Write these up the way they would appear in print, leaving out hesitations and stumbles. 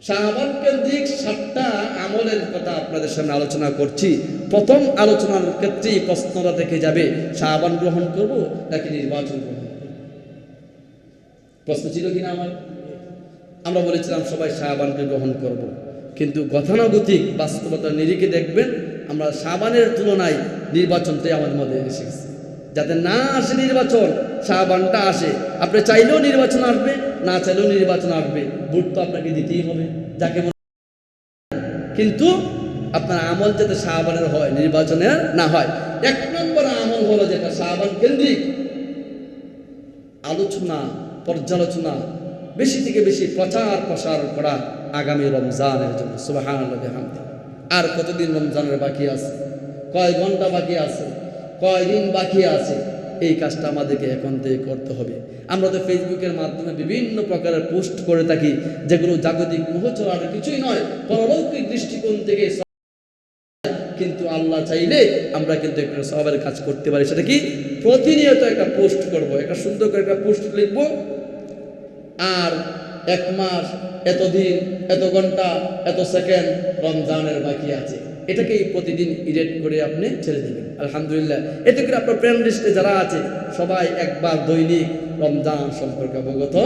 শাবান কেন্দ্রিক 7টা আমলের কথা আপনাদের সামনে আলোচনা করছি। প্রথম আলোচনার ক্ষেত্রেই প্রশ্নটা থেকে যাবে, শাবান গ্রহণ করব নাকি নির্বাচন গ্রহণ করব? প্রশ্ন ছিল কিনা আমরা বলেছিলাম সবাই শাবানকে গ্রহণ করব, কিন্তু গতানুগতিক বাস্তবতার নিরিখে দেখবেন আমরা শাবানের তুলনায় নির্বাচনটাই আমাদের মধ্যে এসে গেছে। যাতে না আসে নির্বাচন, শাবানটা আসে। আপনি চাইলেও নির্বাচন আসবে, না চাইলেও নির্বাচন আসবে, ভোট তো আপনাকে দিতেই হবে যাকে মনে। কিন্তু আপনার আমল যাতে শাবানের হয়, নির্বাচনের না হয়। 1 নম্বর আমল হলো যেটা শাবান কেন্দ্রিক আলোচনা, পর্যালোচনা, বেশি থেকে বেশি প্রচার প্রসার করা আগামী রমজানের জন্য। সুবহানাল্লাহ বিহামদিহি। আর কতদিন রমজানের বাকি আছে, কয় ঘন্টা বাকি আছে, কয় দিন বাকি আছে, এই কাজটা আমাদেরকে এখন থেকে করতে হবে। আমরা তো ফেসবুকের মাধ্যমে বিভিন্ন প্রকারের পোস্ট করে থাকি, যেগুলো জাগতিক মোহচর আর কিছুই নয়, পরলৌকিক দৃষ্টিকোণ থেকে। কিন্তু আল্লাহ চাইলে আমরা কিন্তু একটা সওয়াবের কাজ করতে পারি। সেটা কি? প্রতিনিয়ত একটা পোস্ট করব, একটা সুন্দর করে একটা পোস্ট লিখব, আর 1 মাস, এত দিন, এত ঘন্টা, এত সেকেন্ড রমজানের বাকি আছে, এটাকেই প্রতিদিন এডিট করে আপনি ছেড়ে দেবেন। আলহামদুলিল্লাহ, এতে করে আপনার ফ্রেন্ড লিস্টে যারা আছে সবাই একবার দৈনিক রমজান সম্পর্কে অবগত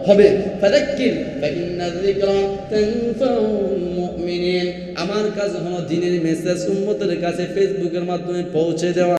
হবে। ফাযাক্কির ফাইন্না যিকরা তানফাউল মুমিনিন। আমার কাজ হলো দিনের মেসেজ উম্মতের কাছে ফেসবুকের মাধ্যমে পৌঁছে দেওয়া।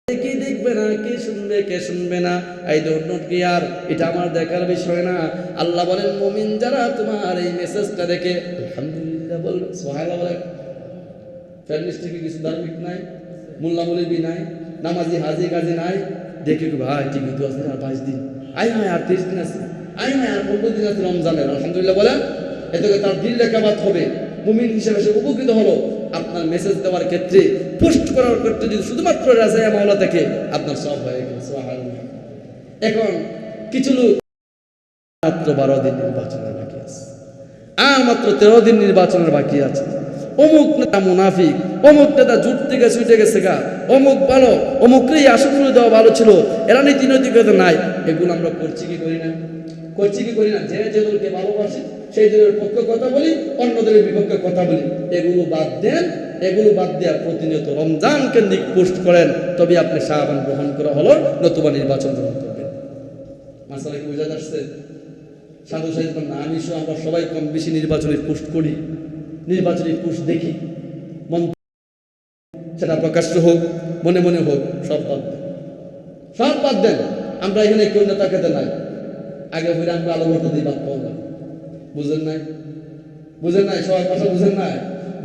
কে দেখবে না, কে শুনবে, কে শুনবে না, আই ডোন্ট নো কেয়ার, এটা আমার দেখার বিষয় না। আল্লাহ বলেন মুমিন যারা তোমার এই মেসেজটা দেখে, আলহামদুলিল্লাহ বল, সুবহানাল্লাহ বলেন। ফ্রেন্ড লিস্টে কি কিছু ধার্মিক নাই, মোল্লা মৌলবি নাই, নামাজি হাজি গাজি নাই, দেখে ভাই ঠিকই তো আছে, আর 22 দিন, আই হয় আর 30 দিন আছে, আই হয় আর 15 দিন আছে রমজানের, আলহামদুলিল্লাহ বলেন। এতে তার দিল লেখাবাত হবে, মুমিন হিসেবে সে উপকৃত হলো। আপনার মেসেজ দেওয়ার ক্ষেত্রে, পোস্ট করার ক্ষেত্রে যদি শুধুমাত্র রাজায়া মাওলা থেকে আপনার সব হয়ে গেল। সুবহানাল্লাহ। এখন কিছু লোক মাত্র 12 দিন নির্বাচনের বাকি আছে, আর মাত্র 13 দিন নির্বাচনের বাকি আছে। অমুক নেতা মুনাফিক, অমুক নেতা জুট থেকে ছুটে গেছে গা, অমুক ভালো, অমুককেই আসন দেওয়া ভালো ছিল, এরা নীতি নৈতিকতা নাই। এগুলো আমরা করছি কি করি না? করছি কি করি না? যে যে দলকে ভালোবাসি সেই দলের পক্ষে কথা বলি, অন্য দলের বিপক্ষে কথা বলি। এগুলো বাদ দেন, এগুলো বাদ দেওয়া প্রতিনিয়ত রমজান কেন্দ্রিক পোস্ট করেন, তবে আপনি শাবান গ্রহণ করা হলো, নতুবা নির্বাচন গ্রহণ করবেন। মাসালা কি বোঝা যাচ্ছে? সাধু সাহিত্য না আমি আমরা সবাই কম বেশি নির্বাচনের পোস্ট করি, নির্বাচনী পোস্ট দেখি, মন সেটা প্রকাশ্য হোক, মনে মনে হোক, সব বাদ দেন, সব বাদ দেন। আমরা এখানে কেউ নেতা খেতে নাই, আগে ফিরে আমরা আলো ভোট দিয়ে বাদ পাওয়া যায়। বুঝেন নাই? বুঝেন নাই? সবার কথা বুঝেন নাই?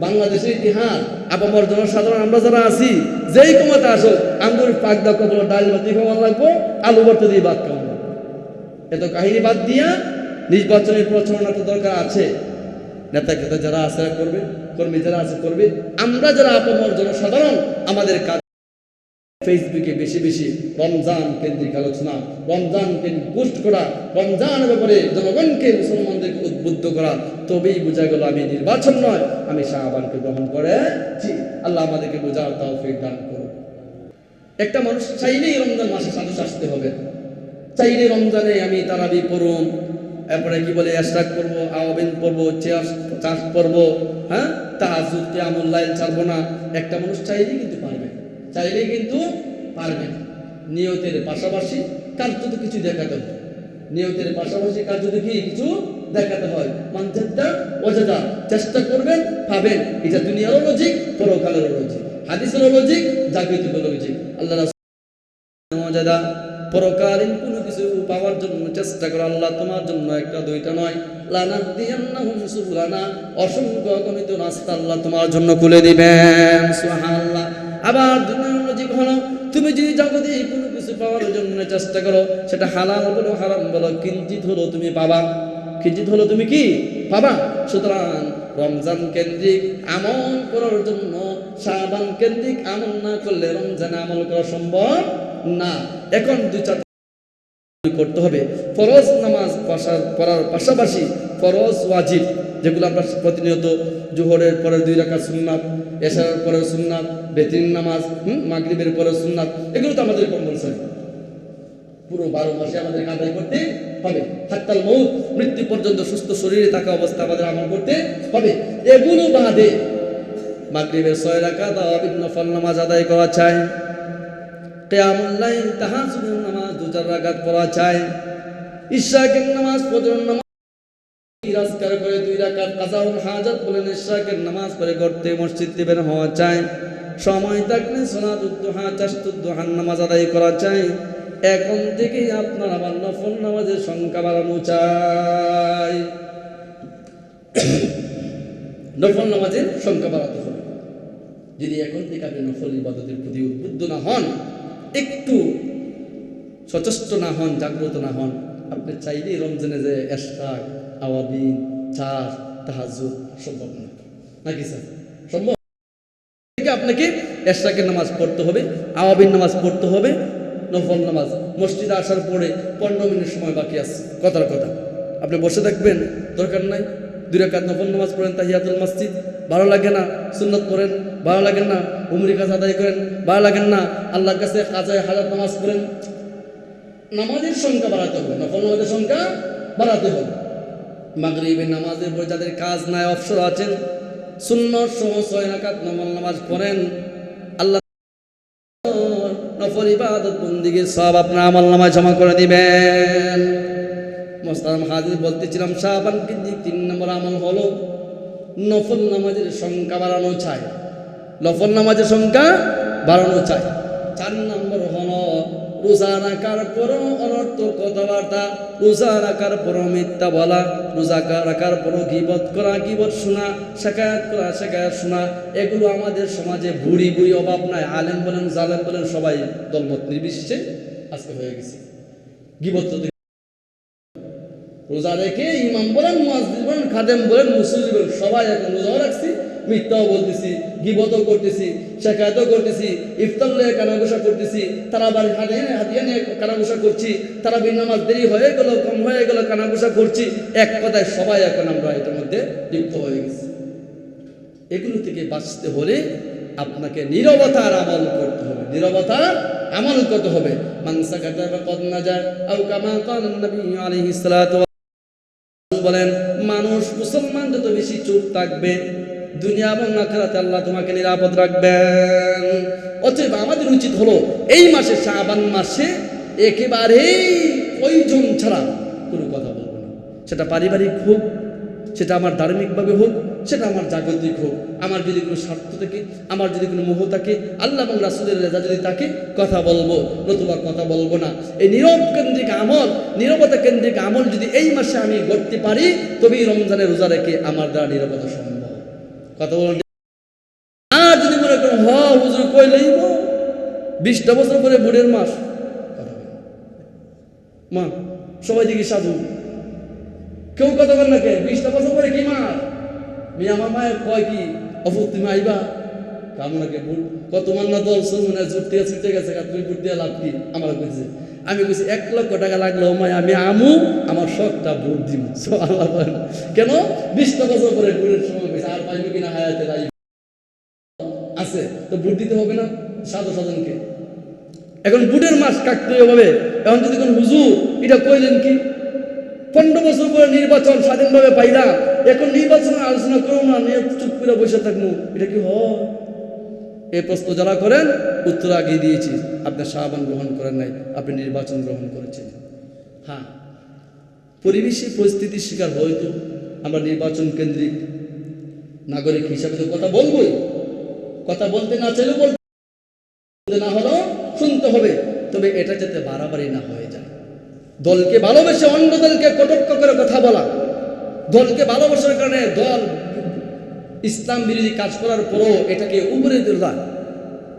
বাংলাদেশের ইতিহাস, আপামর জনসাধারণ আমরা যারা আছি, যেই ক্ষমতা আসো, আঙ্গুর পাক দাও কখনো ডাল বাতি খাওয়ান লাগবো, আলু ভর্তা দিয়ে বাদ খাওয়ান লাগবো। এত কাহিনী বাদ দিয়া নির্বাচনের প্রচারণা তো দরকার আছে। নেতা খেতা যারা আছে করবে, কর্মী যারা আছে করবে। আমরা যারা আপামর জনসাধারণ, আমাদের কাজ ফেসবুকে বেশি বেশি রমজান কেন্দ্রিক আলোচনা, রমজান কেন্দ্রিক পোস্ট করা, রমজানের ব্যাপারে জনগণকে, মুসলমানদেরকে উদ্বুদ্ধ করা। তবেই বোঝা গেল আমি নির্বাচন নয়, আমি শাবানকে গ্রহণ করেছি। আল্লাহ আমাদেরকে বোঝার তৌফিক দান করুন। একটা মানুষ চাইলেই রমজান মাসে সাধু আসতে হবে, চাইলে রমজানে আমি তারাবি পড়ুম, এরপরে কি বলে ইশরাক করব, আওয়াবিন পড়ব, চাষ করব, হ্যাঁ, তাহাজ্জুদ কিয়ামুল লাইল ছাড়বো না। একটা মানুষ চাইলেই কিন্তু পারবে, চাইলেই কিন্তু পারবে না। নিয়তের পাশাপাশি কাজ যদি কিছু দেখাতে হয়, নিয়তের পাশাপাশি কাজ যদি কিছু দেখাতে হয়, মানজাদা ওয়াজাদা, চেষ্টা করবেন পাবেন। এটা দুনিয়ারও লজিক, পরকালেরও লজিক, হাদিসেরও লজিক, জাগতিকেরও লজিক। আল্লাহ রাসূল ওয়াজাদা, পরকালীন কোনো কিছু পাওয়ার জন্য চেষ্টা করো। আল্লাহ তোমার জন্য একটা দুইটা নয়, লানাহদিয়ান্নাহুম সুবুলানা, অসংখ্য অগণিত রাস্তা আল্লাহ তোমার জন্য খুলে দিবেন। সুবহানাল্লাহ। আবার দুনিয়ার লজিক হলো, তুমি যদি জগতে কোনো কিছু পাওয়ার জন্য চেষ্টা করো, সেটা হালাল বলো হারাম বলো, কিঞ্চিত হলো তুমি পাবা, কিঞ্চিত হলো তুমি কি পাবা। সুতরাং রমজান কেন্দ্রিক আমল করার জন্য শাবান কেন্দ্রিক আমল না করলে রমজানে আমল করা সম্ভব না। এখন 2-4 করতে হবে। ফরজ নামাজ পড়ার পাশাপাশি ফরজ ওয়াজিব, যেগুলো আমরা প্রতিনিয়ত, জোহরের পরে 2 রাকাত সুন্নাত, এশারের পরে সুন্নাত, বেতিন নামাজ, মাগরিবের পরে সুন্নাত, এগুলো তো আমাদের কম্পালসারি, পুরো 12 মাসে আমাদের আদায় করতে হবে। হাত্তাল মৌত, মৃত্যু পর্যন্ত সুস্থ শরীরে থাকা অবস্থা আমাদের আমল করতে হবে। এগুলো বাদে মাগরিবের 6 রাকাত তারাবির নফল নামাজ আদায় করা চাই, কিয়ামুল লাইল তাহাজ্জুদের নামাজ 2 রাকাত পড়া চাই, ইশরাকের নামাজ, ফজরের নামাজ ইরাজকার করে 2 রাকাত কাযাউল হাজাত বলেন ইশরাকের নামাজ পড়ে করতে মসজিদ থেকে বের হওয়া চাই। সময় থাকলে সালাতুদ দুহা, চাশতুদ দুহার নামাজ আদায় করা চাই। এখন থেকেই আপনার আমার নফল নামাজের সংখ্যা বাড়ানো চাই। নফল নামাজের সংখ্যা বাড়াতে হবে। যদি এখন থেকে আপনি নফল ইবাদতের প্রতি উদ্বুদ্ধ না হন, একটু সচেষ্ট না হন, জাগ্রত না হন, আপনি চাইলেই রমজানে যে ইশরাক, আওয়াবিন, চার, তাহাজ্জুদ সম্ভব না, নাকি স্যার? সম্ভব? আপনাকে ইশরাকের নামাজ পড়তে হবে, আওয়াবিন নামাজ পড়তে হবে, নফল নামাজ মসজিদে আসার পরে 15 মিনিট সময় বাকি আছে, কথার কথা আপনি বসে থাকবেন, দরকার নাই। 2 রাকাত নফল নামাজ পড়েন, তাহিয়াতুল মসজিদ, ভালো লাগে না? সুন্নত পড়েন, ভালো লাগেন না? উমরি কাজ আদায় করেন, ভালো লাগেন না? আল্লাহর কাছে কাজায়ে হাজাত নামাজ পড়েন। নামাজের সংখ্যা বাড়াতে হবে, নফল নামাজের সংখ্যা বাড়াতে হবে। মাগরিবের নামাজের পরে যাদের কাজ নাই, অবসর আছেন, সুন্নত সহ 6 রাকাত নফল নামাজ পড়েন। আল্লাহ নফল ইবাদত বন্দেগীর সব আপনার আমলনামায় জমা করে দিবেন। মোহতারাম হাজির, বলতেছিলাম শাবান কেন্দ্রিক 3 নম্বর আমল হলো নফল নামাজের সংখ্যা বাড়ানো চাই, নফল নামাজের সংখ্যা বাড়ানো চাই। 4 নম্বর হলো রোজা রাখার পরও অনর্থক কথাবার্তা, রোজা রাখার পরও মিথ্যা বলা, রোজা রাখার পরও গীবত করা, গীবত শোনা, শেখায়াত করা, শেখায়াত শোনা, এগুলো আমাদের সমাজে বুড়ি বুড়ি অভাব নাই। আলেম বলেন, জালেম বলেন, সবাই দলমত নির্বিশেষে আজকে হয়ে গেছে। গীবত রোজা রেখে ইমাম বলেন, মুয়াজ্জিন বলেন, খাদেম বলেন, মুসল্লি বলেন, সবাই এখন রোজাও রাখছি, মিথ্যাও বলতেছি, গীবতও করতেছি, শেখায়তও করতেছি, ইফতার নিয়ে কানাঘুষা করতেছি, তারা বাড়ি হাতিয়া নিয়ে কানাঘুষা করছি, তারা নামাজ দেরি হয়ে গেল, কম হয়ে গেল, কানাঘুষা করছি। এক কথায় সবাই এখন আমরা এটার মধ্যে লিপ্ত হয়ে গেছি। এগুলো থেকে বাঁচতে হলে আপনাকে নীরবতার আমল করতে হবে, নীরবতার আমল করতে হবে। মান সাকাতা ফাকাদ নাজা আও কামা ক্বালা নবী আলাইহিস সালাতু বলেন, মানুষ মুসলমান যত বেশি চুপ থাকবে, দুনিয়া এবং আখিরাতে আল্লাহ তোমাকে নিরাপদ রাখবেন। অতএব আমাদের উচিত হলো এই মাসে, শাবান মাসে একেবারেই প্রয়োজন ছাড়া কোনো কথা বলবো না। সেটা পারিবারিক হোক, সেটা আমার ধার্মিকভাবে হোক, সেটা আমার জাগতিক হোক। আমার যদি কোনো স্বার্থ থাকে, আমার যদি কোনো মোহ থাকে, আল্লাহ এবং রাসূলের রেজা যদি থাকে, কথা বলবো, নতুবা কথা বলবো না। এই নীরব কেন্দ্রিক আমল, নীরবতা কেন্দ্রিক আমল যদি এই মাসে আমি করতে পারি, তবেই রমজানের রোজা রেখে আমার দ্বারা নীরবতা সম্ভব। কথা বলুন। আর যদি মনে করেন হুজুর কই লইব, 20টা বছর পরে বুড়ের মাস, মা সবাই দেখি সাধু, কেউ কথা বল না, কে 20টা বছর পরে কি মাস? আমার মায়ের কয় কি অফু তুমি আইবা কামনাকে বুট কত মান্না দল সন্ধ্যা জুটতে ছুটে গেছে, তুমি বুট দিয়ে লাভ কি? আমার কইছে, আমি কইছি 1 লক্ষ টাকা লাগলো মায়, আমি আমু, আমার শখটা ভোট দিব। আল্লাহ কেন 20টা বছর পরে ভোটের সময় কইছে, আর পাইবে কিনা হায়াতে রাই আছে, তো ভোট দিতে হবে না সাধু সাধনকে। এখন ভোটের মাস কাটতে হবে। এখন যদি কোন হুজুর এটা কইলেন কি 15 বছর পরে নির্বাচন স্বাধীনভাবে পাইলাম, এখন নির্বাচনের আলোচনা করো না, নিয়ে চুপ করে বসে থাকবো, এটা কি হয়? এই প্রশ্ন যারা করেন উত্তর আগে দিয়েছি। আপনি শাবান গ্রহণ করেন নাই, আপনি নির্বাচন গ্রহণ করেছেন। হ্যাঁ, পরিবেশী পরিস্থিতির শিকার হয়তো আমরা নির্বাচন কেন্দ্রিক নাগরিক হিসাবে তো কথা বলবোই, কথা বলতে না চাইলেও বলতে, না হলেও শুনতে হবে। তবে এটা যাতে বাড়াবাড়ি না হয়ে যায়। দলকে ভালোবেসে অন্য দলকে কটাক্ষ করে কথা বলা, দলকে ভালোবাসার কারণে দল ইসলাম বিরোধী কাজ করার পরও এটাকে উপরে তোলা,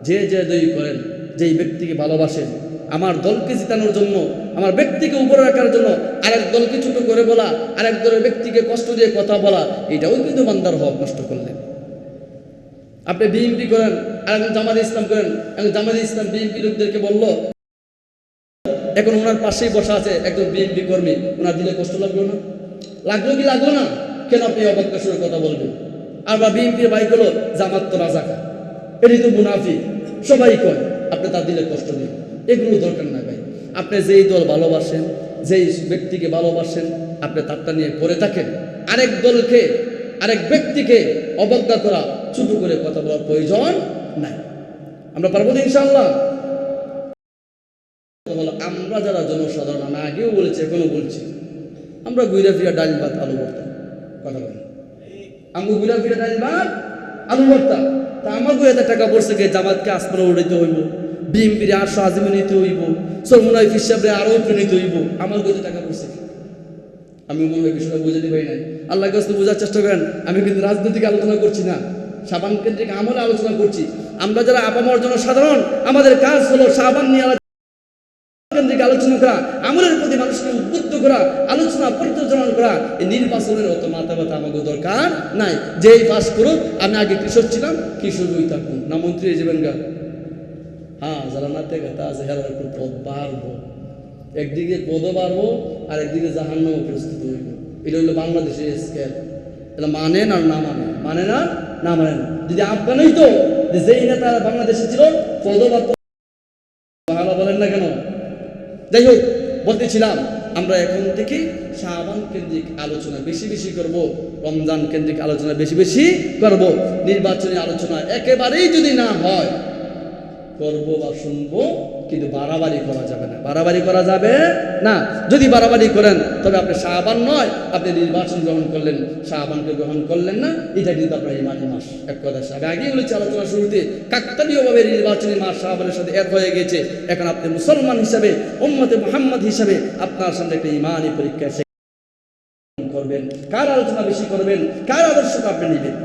যে দই করেন, যেই ব্যক্তিকে ভালোবাসেন, আমার দলকে জিতানোর জন্য, আমার ব্যক্তিকে উপরে রাখার জন্য আরেক দলকে ছোট করে বলা, আরেক দলের ব্যক্তিকে কষ্ট দিয়ে কথা বলা, এটাও কিন্তু বান্দার হক নষ্ট করলেন। আপনি বিএনপি করেন, আরেকজন জামাতে ইসলাম করেন, জামাতে ইসলাম বিএনপি লোকদেরকে বলল, এখন ওনার পাশেই বসা আছে একজন বিএনপি কর্মী, ওনার দিলে কষ্ট লাগলো না? লাগলো কি লাগলো না? কেন আপনি অবকাশের কথা বলবেন? আর বা বিএনপির ভাই গুলো জামাত তো রাজাকা, এটি তো মুনাফিক, সবাই কয়, আপনি তার দিলে কষ্ট দিন। এগুলো দরকার না ভাই। আপনি যেই দল ভালোবাসেন, যেই ব্যক্তিকে ভালোবাসেন আপনি তারটা নিয়ে পড়ে থাকেন, আরেক দলকে আরেক ব্যক্তিকে অবজ্ঞা করা, ছোট করে কথা বলার প্রয়োজন নাই। আমরা পারবো তো ইনশাআল্লাহ? আমরা যারা জনসাধারণ, আমি আগেও বলেছি এখনো বলছি, আমরা গুইরা ফিরা ডাল ভাত আলু ভর্তা, কথা বলেন, আমরা গুইরা ফিরা ডাল ভাত আলু ভর্তা। তা আমার গুইয়াতে টাকা পড়ছে কে জামাতকে আসমানে উড়াইতে হইব, বিএমপির 800 আজিমে নিতে হইব, সরমুনাই হিসাবে আরও নিতে হইব, আমার গুইতে টাকা পড়ছে। আমি মনে হয় বিষয়টা বুঝে দিই নাই, আল্লাহর কাছে বোঝার চেষ্টা করেন। আমি কিন্তু রাজনৈতিক আলোচনা করছি না, শাবান কেন্দ্রিক আমলে আলোচনা করছি। আমরা যারা আপামর জনসাধারণ, আমাদের কাজ হলো শাবান নিয়ে কেন্দ্রিক আলোচনা করা, আমলের প্রতি মানুষকে উদ্বুদ্ধ করা, আলোচনা পরিচালনা করা। এই নির্বাচনের অত মাথা ব্যথা আমাকে দরকার নাই। যেই পাস করুক, আমি আগে কৃষক ছিলাম, কৃষকই থাকুন না, মন্ত্রী যাবেন গা। হ্যাঁ, যারা না টেকাতা আছে হেরা একটু পদ বাড়বো, একদিকে পদও বাড়বো আর একদিকে জাহান্নামও প্রস্তুত হইব। এটা হইলো বাংলাদেশের স্কেল। এটা মানেন আর না মানেন, মানেন আর না মানেন। যদি আফগান হইতো যে যেই নেতা বাংলাদেশে ছিল পদও বাড়তো, ভালো বলেন না কেন? যাই হোক, বলতেছিলাম আমরা এখন থেকে শাবান কেন্দ্রিক আলোচনা বেশি বেশি করব, রমজান কেন্দ্রিক আলোচনা বেশি বেশি করব। নির্বাচনী আলোচনা একেবারেই যদি না হয় করব বা শুনবো, কিন্তু বাড়াবাড়ি করা যাবে না, বাড়াবাড়ি করা যাবে না। যদি বাড়াবাড়ি করেন তবে আপনি শাবান নয়, আপনি নির্বাচন গ্রহণ করলেন, শাবানকে গ্রহণ করলেন না, এটা কিন্তু আপনার ইমানি মাস। এক কথা আমি আগেই বলেছি আলোচনা শুরুতে, কাকতালীয়ভাবে নির্বাচনী মাস শাবানের সাথে এক হয়ে গেছে। এখন আপনি মুসলমান হিসাবে, উম্মতে মুহাম্মদ হিসাবে আপনার সামনে একটা ইমানি পরীক্ষা করবেন, কার আলোচনা বেশি করবেন, কার আদর্শটা আপনি নেবেন।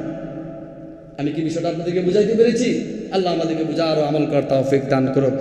আমি কি বিষয়টা আপনাদেরকে বুঝাইতে পেরেছি? আল্লাহ আমাদেরকে বুঝা আরো আমল করার তৌফিক দান করুন।